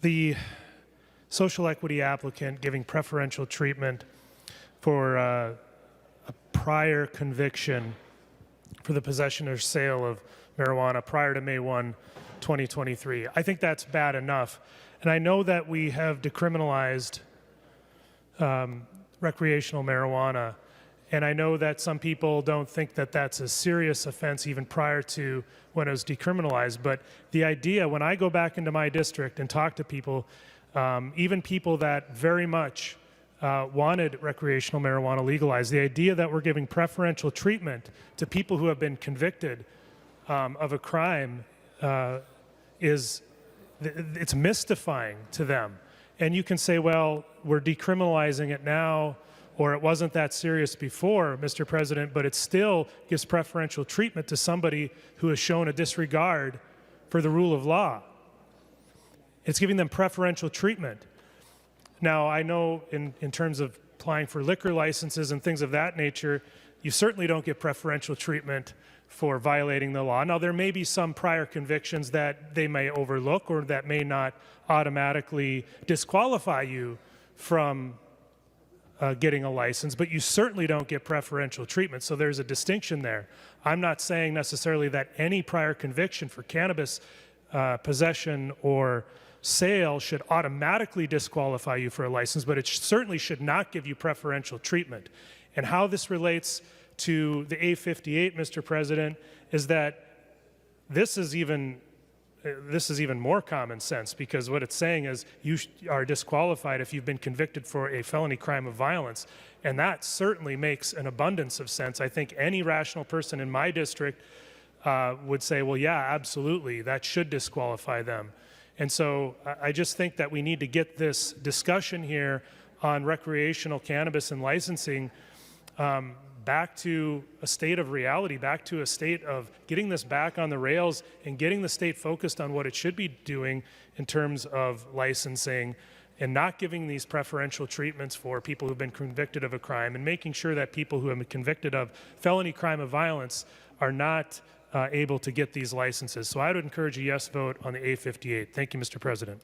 The social equity applicant giving preferential treatment for a prior conviction for the possession or sale of marijuana prior to May 1, 2023. I think that's bad enough. And I know that we have decriminalized recreational marijuana, and I know that some people don't think that that's a serious offense even prior to when it was decriminalized. But the idea, when I go back into my district and talk to people, even people that very much wanted recreational marijuana legalized, the idea that we're giving preferential treatment to people who have been convicted of a crime it's mystifying to them. And you can say, well, we're decriminalizing it now, or it wasn't that serious before, Mr. President, but it still gives preferential treatment to somebody who has shown a disregard for the rule of law. It's giving them preferential treatment. Now, I know in terms of applying for liquor licenses and things of that nature, you certainly don't get preferential treatment for violating the law. Now, there may be some prior convictions that they may overlook or that may not automatically disqualify you from getting a license, but you certainly don't get preferential treatment. So there's a distinction there. I'm not saying necessarily that any prior conviction for cannabis possession or sale should automatically disqualify you for a license, but it certainly should not give you preferential treatment. And how this relates to the A58, Mr. President, is that this is even more common sense, because what it's saying is you are disqualified if you've been convicted for a felony crime of violence. And that certainly makes an abundance of sense. I think any rational person in my district would say, well, yeah, absolutely, that should disqualify them. And so I just think that we need to get this discussion here on recreational cannabis and licensing back to a state of reality, back to a state of getting this back on the rails and getting the state focused on what it should be doing in terms of licensing, and not giving these preferential treatments for people who've been convicted of a crime, and making sure that people who have been convicted of felony crime of violence are not able to get these licenses. So I would encourage a yes vote on the A58. Thank you, Mr. President.